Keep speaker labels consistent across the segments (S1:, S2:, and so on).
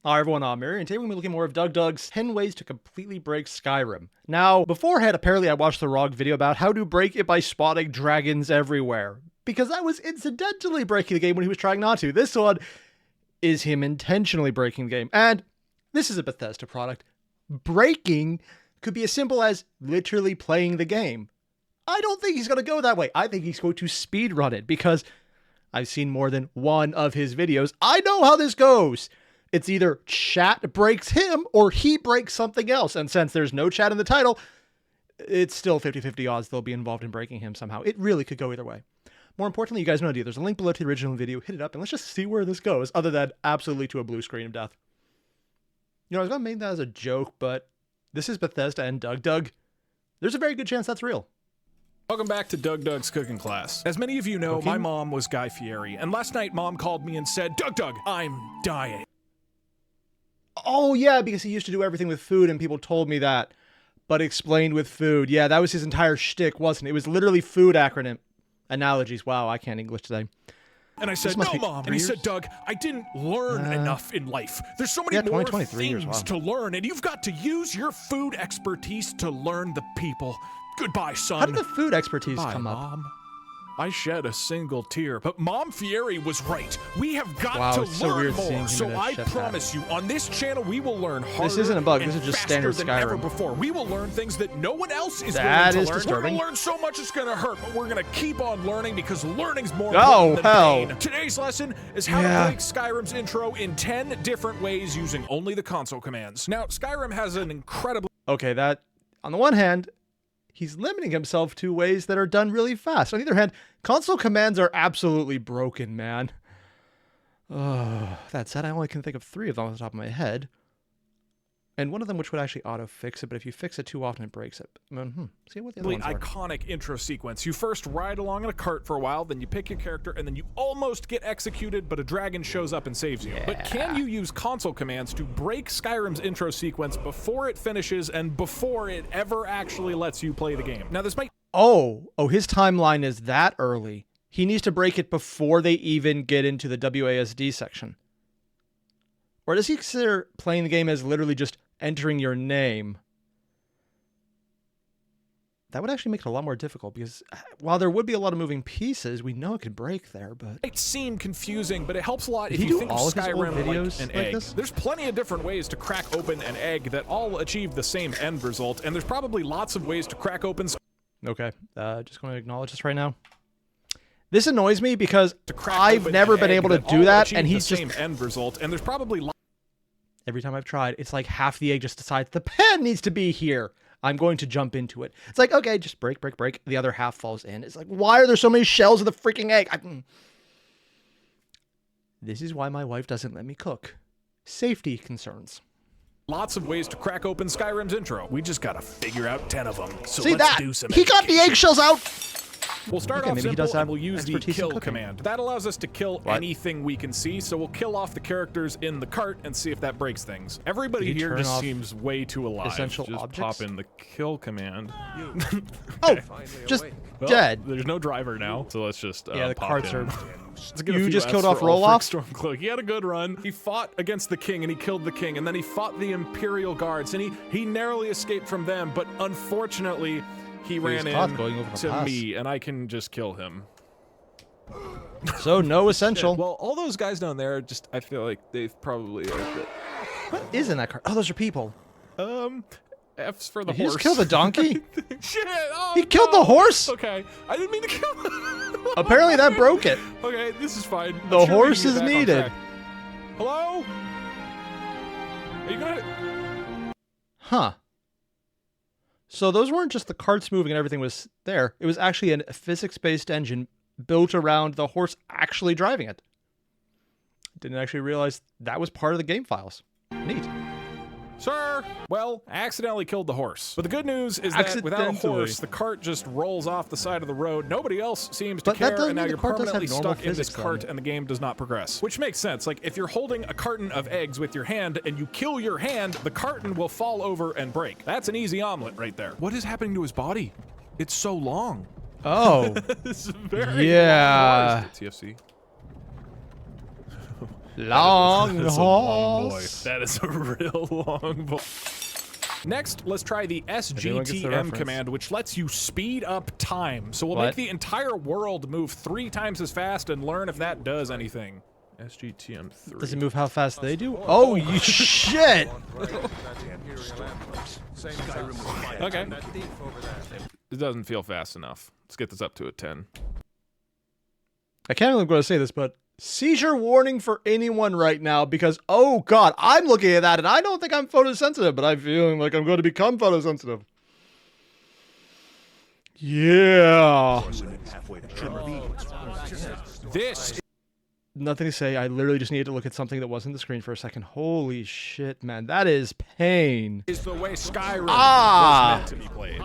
S1: Hi everyone, I'm Airier, and today we're going to be looking more of DougDoug's 10 ways to completely break Skyrim. Now, beforehand, apparently I watched the ROG video about how to break it by spotting dragons everywhere, because I was incidentally breaking the game when he was trying not to. This one is him intentionally breaking the game, and this is a Bethesda product. Breaking could be as simple as literally playing the game. I don't think he's going to go that way. I think he's going to speedrun it, because I've seen more than one of his videos. I know how this goes. It's either chat breaks him or he breaks something else. And since there's no chat in the title, it's still 50-50 odds they'll be involved in breaking him somehow. It really could go either way. More importantly, you guys know the deal. There's a link below to the original video. Hit it up and let's just see where this goes, other than absolutely to a blue screen of death. You know, I was going to make that as a joke, but this is Bethesda and DougDoug. There's a very good chance that's real.
S2: Welcome back to DougDoug's cooking class. As many of you know, my mom was Guy Fieri, and last night mom called me and said, DougDoug, I'm dying.
S1: Oh, yeah, because he used to do everything with food, and people told me that. But explained with food. Yeah, that was his entire shtick, wasn't it? It was literally food acronym. Analogies. Wow, I can't English today.
S2: And I said, no, Mom. And he said, Doug, I didn't learn enough in life. There's so many more things to learn, and you've got to use your food expertise to learn the people. Goodbye, son.
S1: How did the food expertise come up?
S2: Mom. I shed a single tear, but Mom Fieri was right. We have got to learn more. So I promise you, on this channel, we will learn harder. This isn't a bug. This is just standard Skyrim. Ever before. We will learn things that no one else is willing to learn. Disturbing. We're going to learn so much it's going to hurt, but we're going to keep on learning because learning's more important than pain. Today's lesson is how to break Skyrim's intro in 10 different ways using only the console commands. Now, Skyrim has an incredible...
S1: Okay, that, on the one hand, he's limiting himself to ways that are done really fast. On the other hand, console commands are absolutely broken, man. That said, I only can think of 3 of them off the top of my head. And one of them which would actually auto-fix it, but if you fix it too often, it breaks it. See what the other ones are.
S2: Iconic intro sequence. You first ride along in a cart for a while, then you pick your character, and then you almost get executed, but a dragon shows up and saves you. But can you use console commands to break Skyrim's intro sequence before it finishes and before it ever actually lets you play the game? Now, this might...
S1: Oh, his timeline is that early. He needs to break it before they even get into the WASD section. Or does he consider playing the game as literally just entering your name? That would actually make it a lot more difficult, because while there would be a lot of moving pieces, we know it could break there, but...
S2: It might seem confusing, but it helps a lot if you think of Skyrim like an egg. There's plenty of different ways to crack open an egg that all achieve the same end result, and there's probably lots of ways to crack open...
S1: Okay, just going to acknowledge this right now. This annoys me because I've never been able to do that, and he's just...
S2: end result, and there's probably...
S1: Every time I've tried, it's like half the egg just decides the pen needs to be here. I'm going to jump into it. It's like, okay, just break. The other half falls in. It's like, why are there so many shells of the freaking egg? This is why my wife doesn't let me cook. Safety concerns.
S2: Lots of ways to crack open Skyrim's intro. We just gotta figure out 10 of them. So
S1: see
S2: let's do some
S1: He got the eggshells out!
S2: We'll start off simple and we'll use the kill command. That allows us to kill anything we can see, so we'll kill off the characters in the cart and see if that breaks things. Everybody here just seems way too alive.
S1: Essential
S2: just
S1: objects?
S2: pop in the kill command.
S1: Just dead.
S2: There's no driver now, so let's just
S1: the carts are...
S2: You just killed off Roll-Off? Stormcloak. He had a good run. He fought against the king, and he killed the king, and then he fought the Imperial Guards, and he narrowly escaped from them, but unfortunately... He ran into me, and I can just kill him.
S1: So, no essential.
S2: Well, all those guys down there, just, I feel like they've probably...
S1: What is in that car? Oh, those are people.
S2: F's for the horse.
S1: He just killed the donkey?
S2: Shit! Oh,
S1: he killed the horse?
S2: Okay, I didn't mean to kill him.
S1: Apparently that broke it.
S2: Okay, this is fine.
S1: The horse is needed.
S2: Hello? Are you gonna...
S1: Huh. So those weren't just the carts moving and everything was there. It was actually a physics-based engine built around the horse actually driving it. Didn't actually realize that was part of the game files. Neat.
S2: Sir! Well, I accidentally killed the horse. But the good news is that without a horse, the cart just rolls off the side of the road. Nobody else seems to care, and now you're permanently stuck in this cart and the game does not progress. Which makes sense. Like, if you're holding a carton of eggs with your hand and you kill your hand, the carton will fall over and break. That's an easy omelet right there. What is happening to his body? It's so long.
S1: Oh.
S2: This is very
S1: yeah.
S2: TFC.
S1: Long
S2: That's
S1: horse.
S2: That is a real long boy. Next, let's try the SGTM command, which lets you speed up time. So we'll make the entire world move 3 times as fast and learn if that does anything. SGTM 3.
S1: Does it move how fast they do? Oh, you shit!
S2: Okay. It doesn't feel fast enough. Let's get this up to a 10.
S1: I can't believe I'm going to say this, but seizure warning for anyone right now because, oh god, I'm looking at that and I don't think I'm photosensitive, but I'm feeling like I'm going to become photosensitive. Yeah.
S2: This
S1: Nothing to say. I literally just needed to look at something that wasn't the screen for a second. Holy shit, man. That is pain.
S2: is the way Skyrim was meant to be played.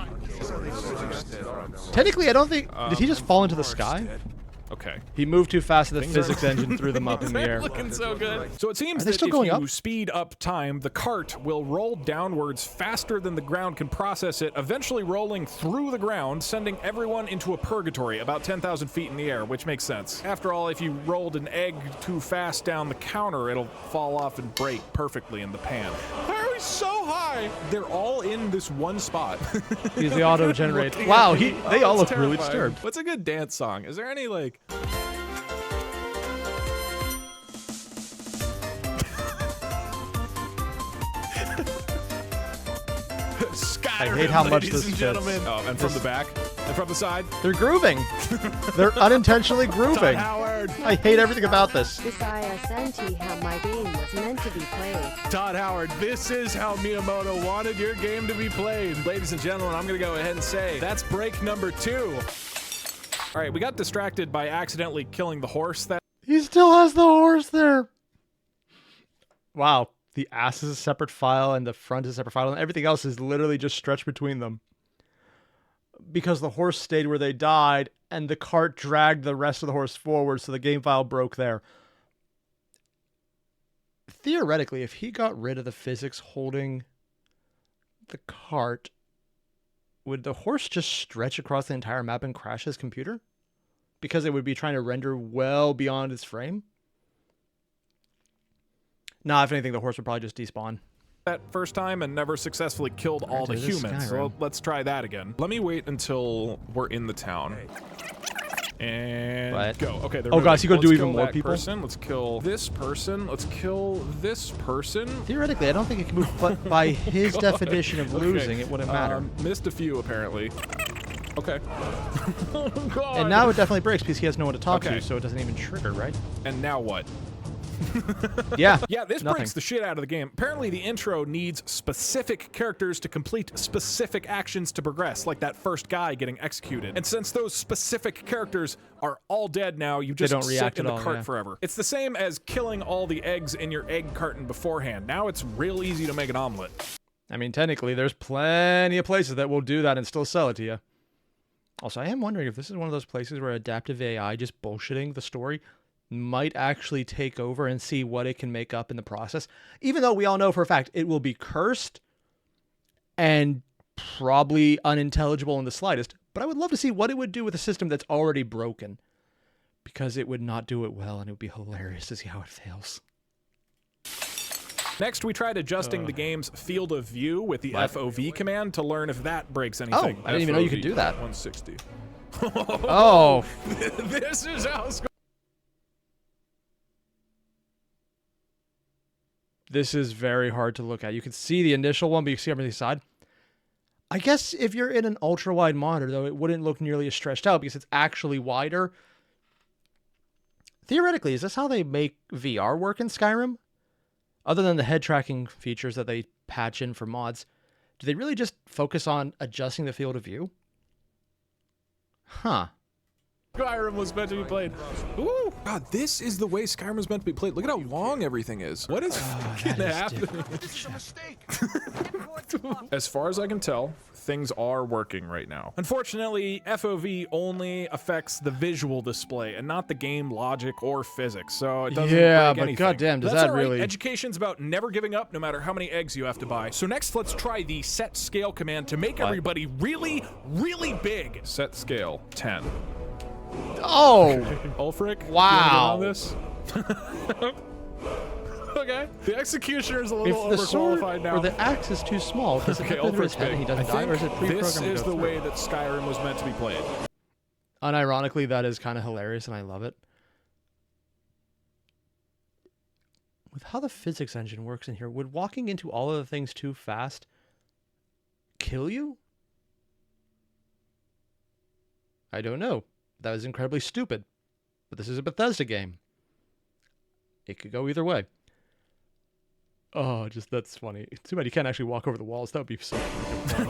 S1: Technically, I don't think... Did he just fall into the sky?
S2: Okay.
S1: He moved too fast and the physics engine threw them up in the air.
S2: Looking so good. So it seems that if you speed up time, the cart will roll downwards faster than the ground can process it, eventually rolling through the ground, sending everyone into a purgatory about 10,000 feet in the air, which makes sense. After all, if you rolled an egg too fast down the counter, it'll fall off and break perfectly in the pan. Why are we so high? They're all in this one spot.
S1: He's the auto-generate. Wow, they all look really disturbed.
S2: What's a good dance song? Is there any, like... Skyrim,
S1: I hate how much this
S2: fits. Oh, and from the back, and from the side.
S1: They're grooving. They're unintentionally grooving.
S2: Howard.
S1: I hate everything about this.
S3: This ISNT how my game was meant to be played.
S2: Todd Howard, this is how Miyamoto wanted your game to be played. Ladies and gentlemen, I'm going to go ahead and say that's break number 2. All right, we got distracted by accidentally killing the horse.
S1: He still has the horse there. Wow. The ass is a separate file and the front is a separate file and everything else is literally just stretched between them. Because the horse stayed where they died and the cart dragged the rest of the horse forward, so the game file broke there. Theoretically, if he got rid of the physics holding the cart, would the horse just stretch across the entire map and crash his computer? Because it would be trying to render well beyond its frame? Nah, if anything, the horse would probably just despawn.
S2: That first time and never successfully killed all the humans. So let's try that again. Let me wait until we're in the town. And go. Okay,
S1: oh gosh, you gonna do even more people?
S2: Let's kill this person. Let's kill this person.
S1: Theoretically, I don't think it can move, but by his definition of losing, it wouldn't matter.
S2: Missed a few, apparently. Okay. Oh, God.
S1: And now it definitely breaks because he has no one to talk to, so it doesn't even trigger, right?
S2: And now what?
S1: Yeah.
S2: Yeah, this breaks the shit out of the game. Apparently, the intro needs specific characters to complete specific actions to progress, like that first guy getting executed. And since those specific characters are all dead now, you just sit in the cart forever. It's the same as killing all the eggs in your egg carton beforehand. Now it's real easy to make an omelet.
S1: I mean, technically, there's plenty of places that will do that and still sell it to you. Also, I am wondering if this is one of those places where adaptive AI just bullshitting the story might actually take over and see what it can make up in the process. Even though we all know for a fact it will be cursed and probably unintelligible in the slightest. But I would love to see what it would do with a system that's already broken. Because it would not do it well and it would be hilarious to see how it fails.
S2: Next, we tried adjusting the game's field of view with the FOV command to learn if that breaks anything.
S1: Oh, I didn't even know you could do that.
S2: 160.
S1: Oh.
S2: This is how it's going.
S1: This is very hard to look at. You can see the initial one, but you can see everything side. I guess if you're in an ultra-wide monitor, though, it wouldn't look nearly as stretched out because it's actually wider. Theoretically, is this how they make VR work in Skyrim? Other than the head tracking features that they patch in for mods, do they really just focus on adjusting the field of view? Huh.
S2: Skyrim was meant to be played. Ooh, God, this is the way Skyrim was meant to be played. Look at how long everything is. What is happening? As far as I can tell, things are working right now. Unfortunately, FOV only affects the visual display and not the game logic or physics, so it doesn't break anything.
S1: Goddamn, does
S2: That's
S1: that
S2: all right.
S1: really...
S2: Education's about never giving up, no matter how many eggs you have to buy. So next, let's try the set scale command to make everybody really, really big. Set scale 10.
S1: Oh!
S2: Ulfric,
S1: wow!
S2: on this? Okay. The executioner's a little overqualified now.
S1: Or the axe is too small, does it hit under his head and he doesn't die, or is it pre-programmed?
S2: This is the way that Skyrim was meant to be played.
S1: Unironically, that is kind of hilarious, and I love it. With how the physics engine works in here, would walking into all of the things too fast kill you? I don't know. That was incredibly stupid. But this is a Bethesda game. It could go either way. Oh, that's funny. Too bad you can't actually walk over the walls. That would be so fun.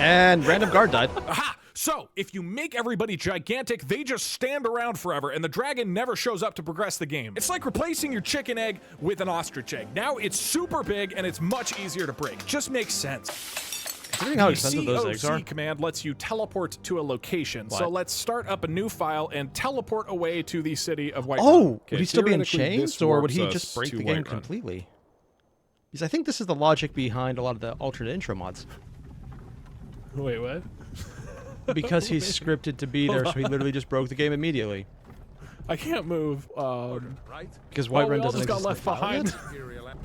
S1: And random guard died.
S2: Aha! So, if you make everybody gigantic, they just stand around forever, and the dragon never shows up to progress the game. It's like replacing your chicken egg with an ostrich egg. Now it's super big, and it's much easier to break. Just makes sense.
S1: Considering how expensive those eggs are.
S2: The command lets you teleport to a location. What? So let's start up a new file and teleport away to the city of Whiterun.
S1: Oh, would he still be in chains, or would he just break the game completely? Because I think this is the logic behind a lot of the alternate intro mods.
S2: Wait, what?
S1: Because he's scripted to be there, so he literally just broke the game immediately.
S2: I can't move.
S1: Because Whiterun doesn't exist.
S2: Got left behind.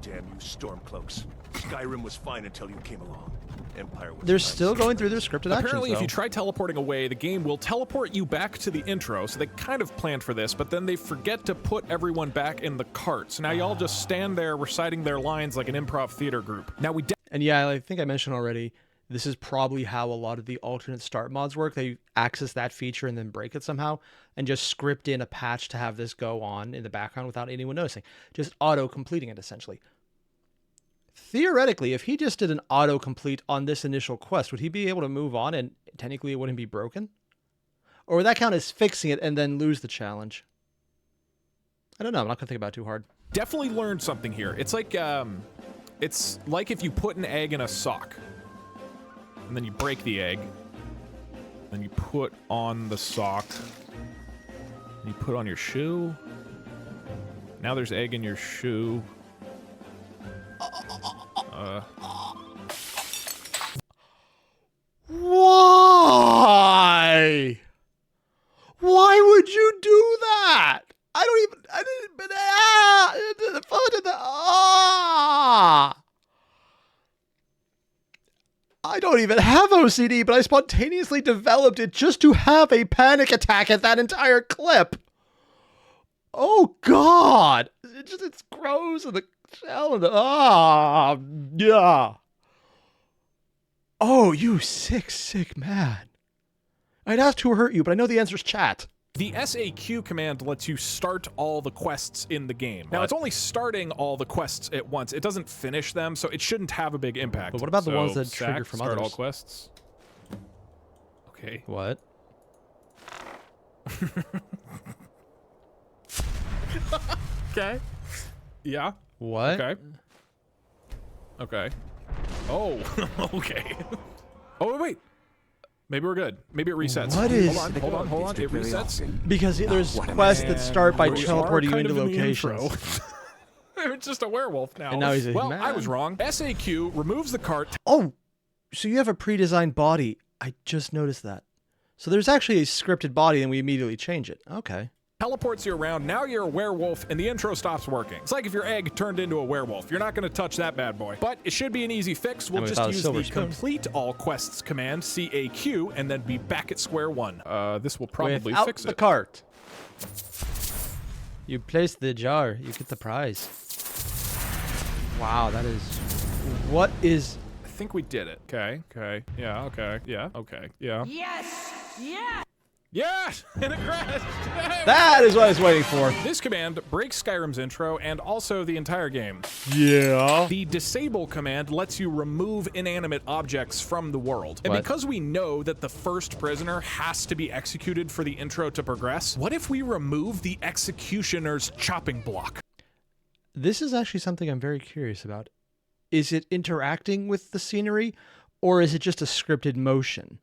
S4: Damn you, Stormcloaks! Skyrim was fine until you came along. Empire was
S1: They're still going through their scripted actions.
S2: Apparently, if you try teleporting away, the game will teleport you back to the intro. So they kind of planned for this, but then they forget to put everyone back in the cart. So now y'all just stand there reciting their lines like an improv theater group. Now we.
S1: And yeah, I think I mentioned already. This is probably how a lot of the alternate start mods work. They access that feature and then break it somehow and just script in a patch to have this go on in the background without anyone noticing. Just auto-completing it, essentially. Theoretically, if he just did an auto-complete on this initial quest, would he be able to move on and technically it wouldn't be broken? Or would that count as fixing it and then lose the challenge? I don't know. I'm not going to think about it too hard.
S2: Definitely learned something here. It's like if you put an egg in a sock. And then you break the egg. Then you put on the sock. And you put on your shoe. Now there's egg in your shoe.
S1: Why? Why would you do that? I don't even have OCD, but I spontaneously developed it just to have a panic attack at that entire clip. Oh God! It's gross and the shell and the yeah. Oh, you sick man. I'd ask who hurt you, but I know the answer's chat.
S2: The SAQ command lets you start all the quests in the game. Now, it's only starting all the quests at once. It doesn't finish them, so it shouldn't have a big impact.
S1: But what about the ones that trigger from others?
S2: Start all quests. Okay.
S1: What?
S2: Okay. Yeah.
S1: What?
S2: Okay. Okay. Oh, okay. Oh, wait. Maybe we're good. Maybe it resets.
S1: What is...
S2: Hold on. It resets.
S1: Because there's quests that start by teleporting you into locations.
S2: It's just a werewolf now.
S1: And now he's a
S2: well,
S1: man.
S2: I was wrong. SAQ removes the cart.
S1: Oh, so you have a pre-designed body. I just noticed that. So there's actually a scripted body and we immediately change it. Okay.
S2: Teleports you around. Now you're a werewolf and the intro stops working. It's like if your egg turned into a werewolf. You're not going to touch that bad boy. But it should be an easy fix. We'll just use the complete all quests command, CAQ, and then be back at square one. This will probably fix it.
S1: Without the cart. You place the jar. You get the prize. Wow, that is... What is...
S2: I think we did it. Okay. Yeah, okay. Yeah, okay. Yeah.
S5: Yes! Yeah!
S2: Yes! And it crashed!
S1: That is what I was waiting for.
S2: This command breaks Skyrim's intro and also the entire game.
S1: Yeah.
S2: The disable command lets you remove inanimate objects from the world. And because we know that the first prisoner has to be executed for the intro to progress, what if we remove the executioner's chopping block?
S1: This is actually something I'm very curious about. Is it interacting with the scenery, or is it just a scripted motion?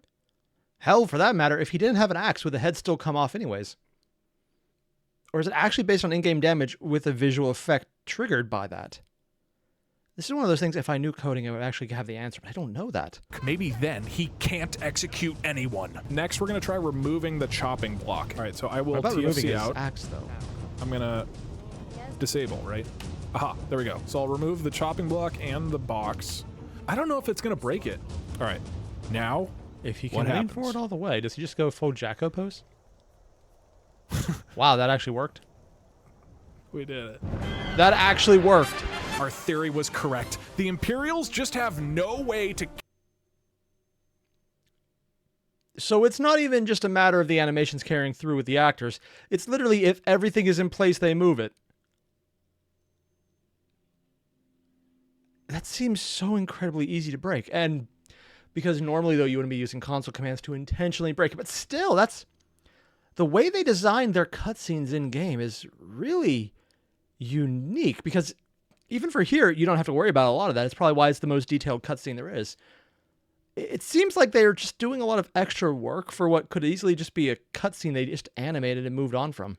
S1: Hell, for that matter, if he didn't have an axe, would the head still come off anyways? Or is it actually based on in-game damage with a visual effect triggered by that? This is one of those things, if I knew coding, I would actually have the answer, but I don't know that.
S2: Maybe then he can't execute anyone. Next, we're going to try removing the chopping block. All right, so I will
S1: TFC
S2: removing
S1: out. His axe, though?
S2: I'm gonna disable, right? Aha, there we go. So I'll remove the chopping block and the box. I don't know if it's gonna break it. All right, now
S1: if he can lean forward all the way, does he just go full Jacko pose? Wow, that actually worked.
S2: We did it.
S1: That actually worked.
S2: Our theory was correct. The Imperials just have no way to...
S1: So it's not even just a matter of the animations carrying through with the actors. It's literally if everything is in place, they move it. That seems so incredibly easy to break. And because normally, though, you wouldn't be using console commands to intentionally break it. But still, that's... The way they designed their cutscenes in-game is really unique. Because even for here, you don't have to worry about a lot of that. It's probably why it's the most detailed cutscene there is. It seems like they're just doing a lot of extra work for what could easily just be a cutscene they just animated and moved on from.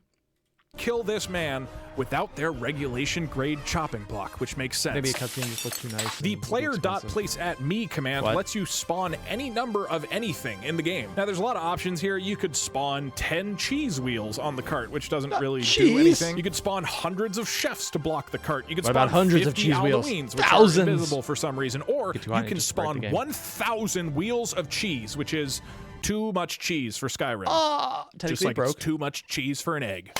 S2: Kill this man without their regulation grade chopping block, which makes sense.
S1: Maybe a cutscene just looks too nice.
S2: The player.placeAtMe command lets you spawn any number of anything in the game. Now, there's a lot of options here. You could spawn 10 cheese wheels on the cart, which doesn't really do anything. You could spawn hundreds of chefs to block the cart. You could spawn
S1: hundreds
S2: 50
S1: of cheese wheels?
S2: Halloweens, which
S1: Thousands.
S2: are invisible for some reason. Or you can spawn 1,000 wheels of cheese, which is too much cheese for Skyrim. Just like it's too much cheese for an egg.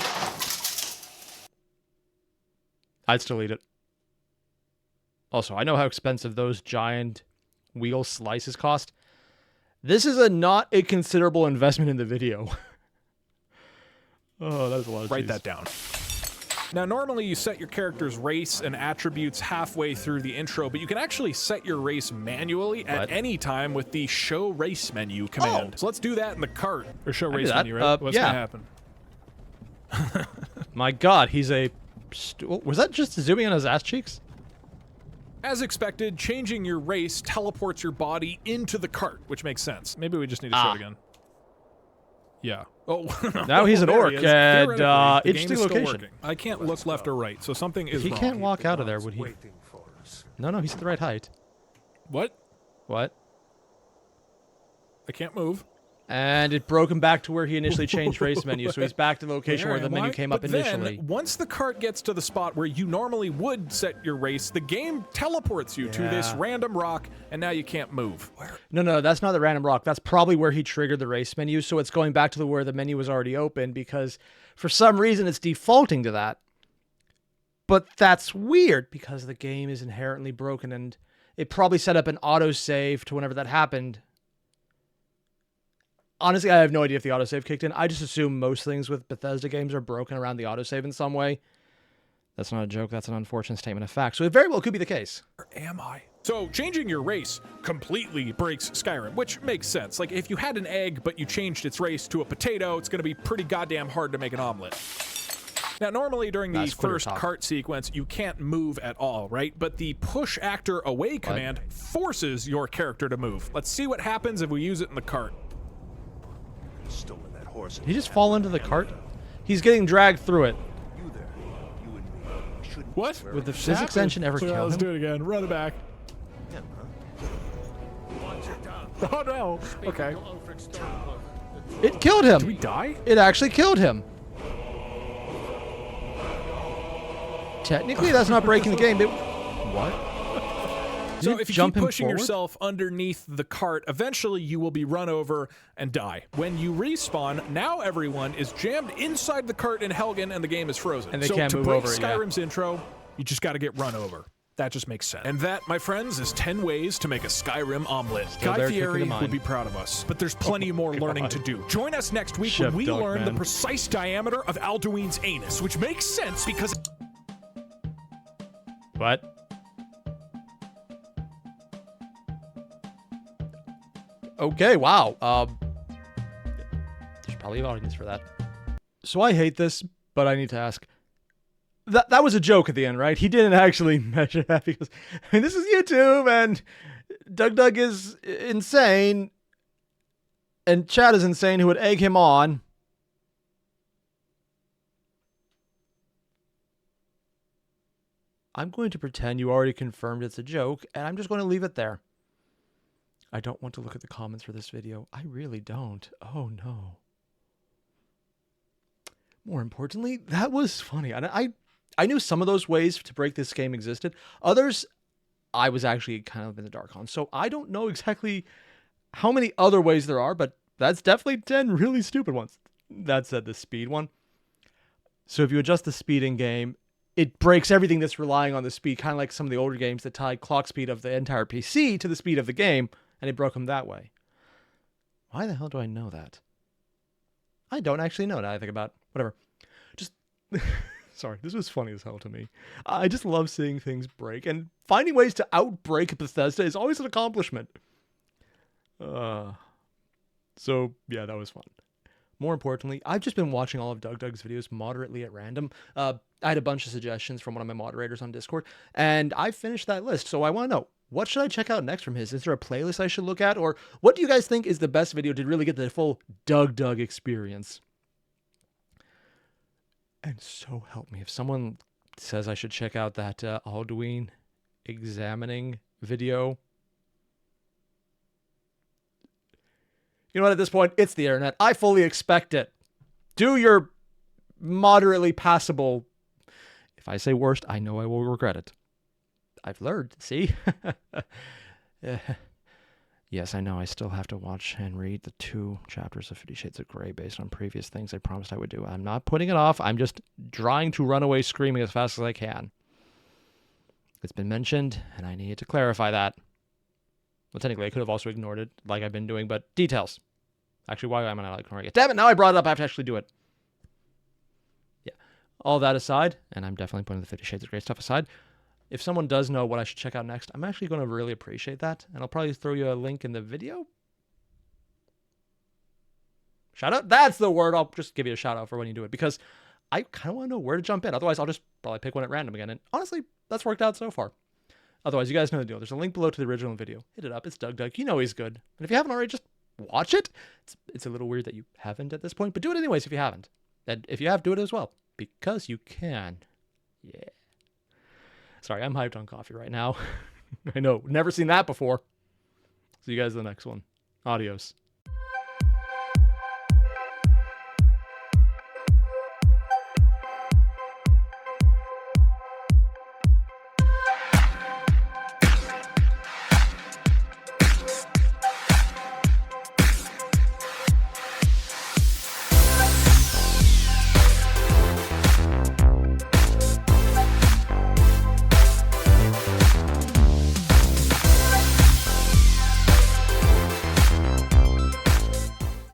S1: I'd still eat it. Also, I know how expensive those giant wheel slices cost. This is a not inconsiderable investment in the video. Oh, that was a lot of cheese.
S2: Write that down. Now, normally you set your character's race and attributes halfway through the intro, but you can actually set your race manually at any time with the Show Race Menu command. So let's do that in the cart. Or Show Race Menu, right? What's going to happen?
S1: My God, he's a... Was that just zooming on his ass cheeks?
S2: As expected, changing your race teleports your body into the cart, which makes sense. Maybe we just need to show it again. Yeah. Oh,
S1: now he's an orc at interesting location.
S2: I can't look left or right, so something is wrong.
S1: He can't walk out of there, would he? No, he's at the right height.
S2: What?
S1: What?
S2: I can't move.
S1: And it broke him back to where he initially changed race menu, so he's back to the location where the menu came up initially.
S2: Then, once the cart gets to the spot where you normally would set your race, the game teleports you to this random rock, and now you can't move.
S1: No, that's not the random rock. That's probably where he triggered the race menu, so it's going back to where the menu was already open, because for some reason it's defaulting to that. But that's weird, because the game is inherently broken, and it probably set up an autosave to whenever that happened. Honestly, I have no idea if the autosave kicked in. I just assume most things with Bethesda games are broken around the autosave in some way. That's not a joke. That's an unfortunate statement of fact. So it very well could be the case.
S2: Where am I? So changing your race completely breaks Skyrim, which makes sense. Like, if you had an egg, but you changed its race to a potato, it's going to be pretty goddamn hard to make an omelet. Now, normally during the first cart sequence, you can't move at all, right? But the push actor away command forces your character to move. Let's see what happens if we use it in the cart.
S4: Stolen that horse.
S1: Did he just fall into the cart? He's getting dragged through it.
S4: You there, you and me.
S2: What?
S1: Would the physics engine ever kill him?
S2: Let's do it again. Run it back. Oh no. Okay.
S1: It killed him.
S2: Did we die?
S1: It actually killed him. Technically, that's not breaking the game. What?
S2: So if you keep pushing yourself underneath the cart, eventually you will be run over and die. When you respawn, now everyone is jammed inside the cart in Helgen and the game is frozen.
S1: And they can't move over it,
S2: to break Skyrim's intro, you just got to get run over. That just makes sense. And that, my friends, is 10 ways to make a Skyrim omelet. Guy Fieri would be proud of us, but there's plenty more learning to do. Join us next week when we learn the precise diameter of Alduin's anus, which makes sense because...
S1: What? Okay, wow. There's probably an audience for that. So I hate this, but I need to ask. That was a joke at the end, right? He didn't actually measure that because, I mean, this is YouTube, and DougDoug is insane, and Chad is insane, who would egg him on. I'm going to pretend you already confirmed it's a joke, and I'm just going to leave it there. I don't want to look at the comments for this video. I really don't. Oh, no. more importantly, that was funny. And I knew some of those ways to break this game existed. Others, I was actually kind of in the dark on. So I don't know exactly how many other ways there are, but that's definitely 10 really stupid ones. That said, the speed one. So if you adjust the speed in game, it breaks everything that's relying on the speed, kind of like some of the older games that tied clock speed of the entire PC to the speed of the game, and it broke them that way. Why the hell do I know that? I don't actually know now I think about it. Whatever. Just, sorry, this was funny as hell to me. I just love seeing things break, and finding ways to outbreak Bethesda is always an accomplishment. So, yeah, that was fun. More importantly, I've just been watching all of DougDoug's videos moderately at random. I had a bunch of suggestions from one of my moderators on Discord, and I finished that list. So I want to know, what should I check out next from his? Is there a playlist I should look at? Or what do you guys think is the best video to really get the full DougDoug experience? And so help me, if someone says I should check out that Alduin examining video, you know what, at this point, it's the internet. I fully expect it. Do your moderately passable. If I say worst, I know I will regret it. I've learned, see? Yes, I know. I still have to watch and read the 2 chapters of 50 Shades of Grey based on previous things I promised I would do. I'm not putting it off. I'm just trying to run away screaming as fast as I can. It's been mentioned, and I needed to clarify that. Well, technically, I could have also ignored it, like I've been doing, but details. Actually, why am I not ignoring it? Damn it, now I brought it up. I have to actually do it. Yeah. All that aside, and I'm definitely putting the 50 Shades of Grey stuff aside, if someone does know what I should check out next, I'm actually going to really appreciate that, and I'll probably throw you a link in the video. Shout out? That's the word. I'll just give you a shout out for when you do it, because I kind of want to know where to jump in. Otherwise, I'll just probably pick one at random again, and honestly, that's worked out so far. Otherwise, you guys know the deal. There's a link below to the original video. Hit it up. It's DougDoug. You know he's good. And if you haven't already, just watch it. It's a little weird that you haven't at this point, but do it anyways if you haven't. And if you have, do it as well, because you can. Yeah. Sorry, I'm hyped on coffee right now. I know. Never seen that before. See you guys in the next one. Adios.